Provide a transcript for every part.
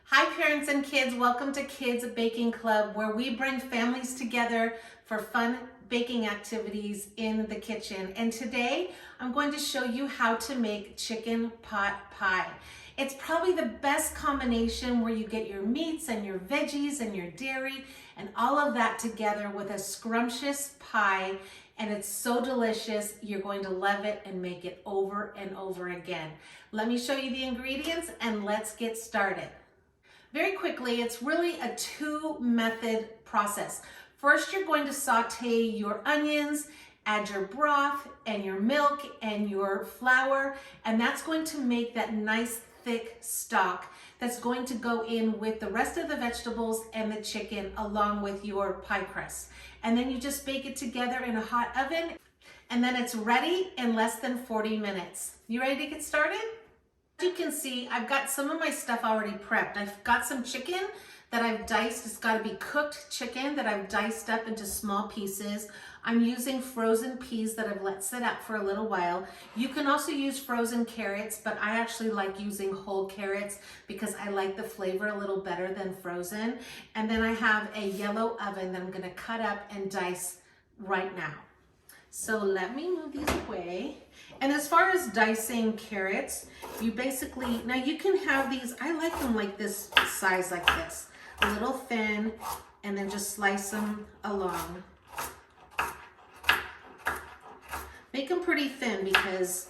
Hi parents and kids, welcome to Kids Baking Club, where we bring families together for fun baking activities in the kitchen. And today I'm going to show you how to make chicken pot pie. It's probably the best combination where you get your meats and your veggies and your dairy and all of that together with a scrumptious pie. And it's so delicious, you're going to love it and make it over and over again. Let me show you the ingredients and let's get started. Very quickly, it's really a two-method process. First, you're going to saute your onions, add your broth and your milk and your flour, and that's going to make that nice thick stock that's going to go in with the rest of the vegetables and the chicken along with your pie crust. And then you just bake it together in a hot oven, and then it's ready in less than 40 minutes. You ready to get started? As you can see, I've got some of my stuff already prepped. I've got some chicken that I've diced. It's got to be cooked chicken that I've diced up into small pieces. I'm using frozen peas that I've let sit out for a little while. You can also use frozen carrots, but I actually like using whole carrots because I like the flavor a little better than frozen. And then I have a yellow oven that I'm going to cut up and dice right now. So let me move these away. And as far as dicing carrots, you basically, now you can have these, I like them like this size, like this, a little thin, and then just slice them along. Make them pretty thin because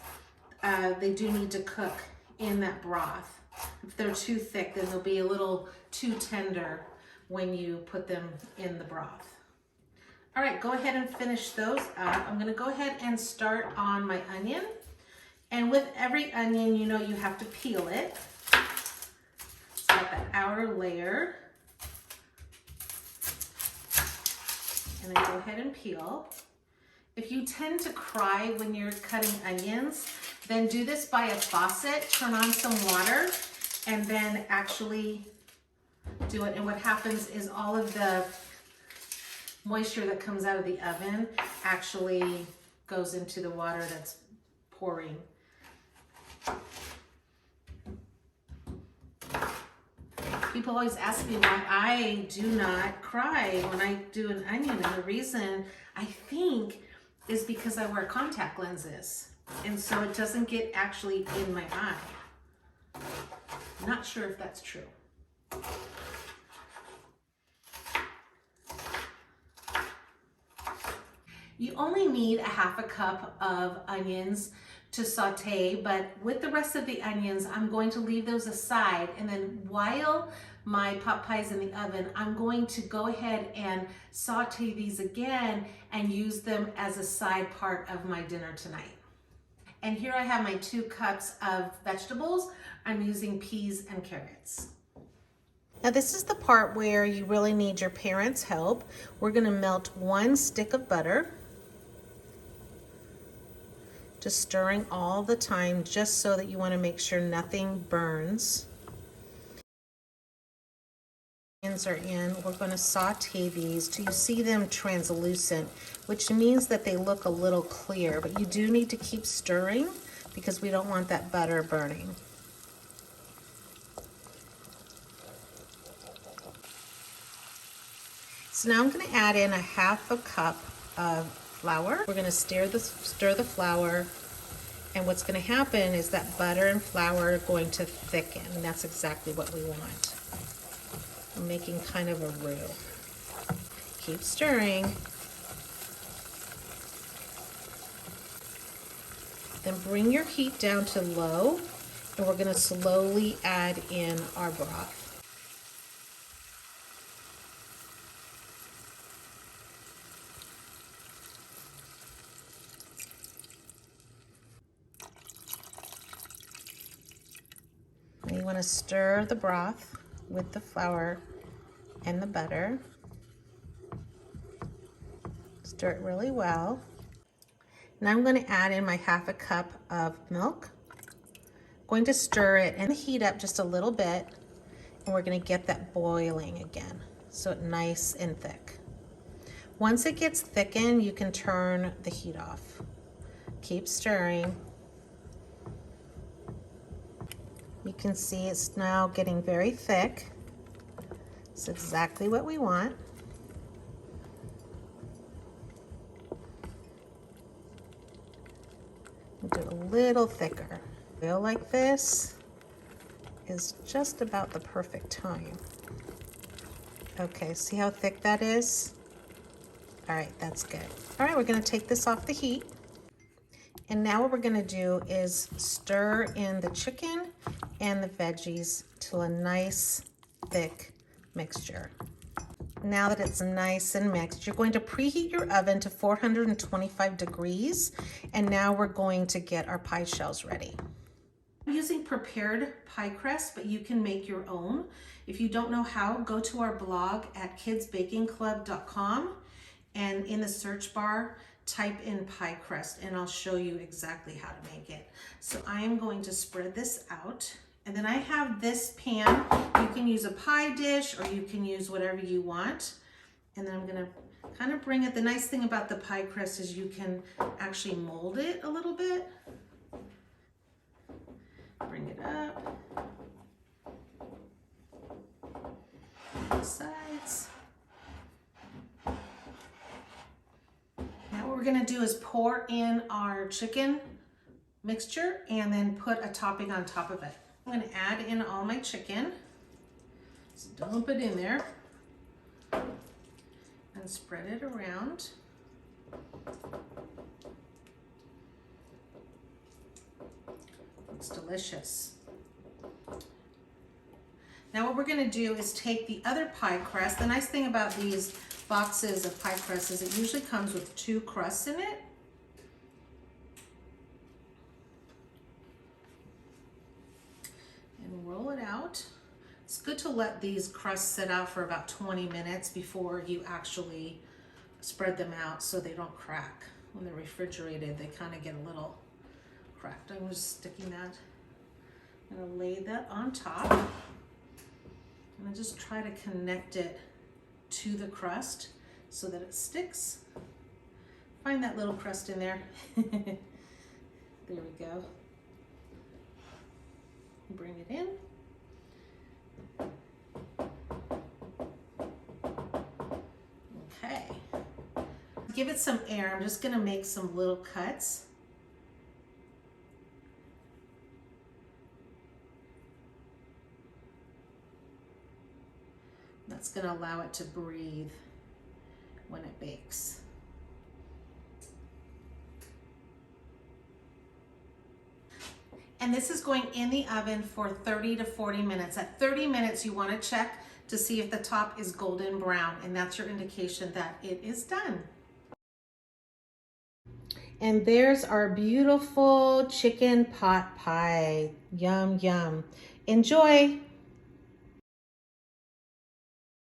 they do need to cook in that broth. If they're too thick, then they'll be a little too tender when you put them in the broth. All right, go ahead and finish those up. I'm gonna go ahead and start on my onion. And with every onion, you know you have to peel it. It's got that outer layer. And then go ahead and peel. If you tend to cry when you're cutting onions, then do this by a faucet, turn on some water, and then actually do it. And what happens is all of the moisture that comes out of the oven actually goes into the water that's pouring. People always ask me why I do not cry when I do an onion, and the reason I think is because I wear contact lenses, and so it doesn't get actually in my eye. Not sure if that's true. You only need a half a cup of onions to saute, but with the rest of the onions, I'm going to leave those aside. And then while my pot pie is in the oven, I'm going to go ahead and saute these again and use them as a side part of my dinner tonight. And here I have my 2 cups of vegetables. I'm using peas and carrots. Now this is the part where you really need your parents' help. We're gonna melt 1 stick of butter. Just stirring all the time, just so that you want to make sure nothing burns. Onions are in. We're going to saute these till you see them translucent, which means that they look a little clear, but you do need to keep stirring because we don't want that butter burning. So now I'm going to add in a half a cup of flour. We're going to stir the flour, and what's going to happen is that butter and flour are going to thicken, and that's exactly what we want. I'm making kind of a roux. Keep stirring. Then bring your heat down to low, and we're going to slowly add in our broth. You want to stir the broth with the flour and the butter. Stir it really well. Now I'm going to add in my half a cup of milk. I'm going to stir it and heat up just a little bit, and we're going to get that boiling again, so it's nice and thick. Once it gets thickened, you can turn the heat off. Keep stirring. You can see it's now getting very thick. It's exactly what we want. Do it a little thicker. Feel like this is just about the perfect time. Okay, see how thick that is? All right, that's good. All right, we're gonna take this off the heat. And now what we're gonna do is stir in the chicken and the veggies to a nice thick mixture. Now that it's nice and mixed, you're going to preheat your oven to 425 degrees. And now we're going to get our pie shells ready. I'm using prepared pie crust, but you can make your own. If you don't know how, go to our blog at kidsbakingclub.com and in the search bar, type in pie crust and I'll show you exactly how to make it. So I am going to spread this out. And then I have this pan. You can use a pie dish or you can use whatever you want. And then I'm gonna kind of bring it. The nice thing about the pie crust is you can actually mold it a little bit. Bring it up. Both sides. Now what we're gonna do is pour in our chicken mixture and then put a topping on top of it. I'm gonna add in all my chicken. Just dump it in there and spread it around. Looks delicious. Now what we're gonna do is take the other pie crust. The nice thing about these boxes of pie crust is it usually comes with 2 crusts in it. And roll it out. It's good to let these crusts sit out for about 20 minutes before you actually spread them out so they don't crack. When they're refrigerated, they kind of get a little cracked. I'm just sticking that. I'm gonna lay that on top. And I just try to connect it to the crust so that it sticks. Find that little crust in there. There we go. Bring it in. Okay. Give it some air. I'm just gonna make some little cuts. That's gonna allow it to breathe when it bakes. And this is going in the oven for 30 to 40 minutes. At 30 minutes, you want to check to see if the top is golden brown, and that's your indication that it is done. And there's our beautiful chicken pot pie. Yum, yum. Enjoy.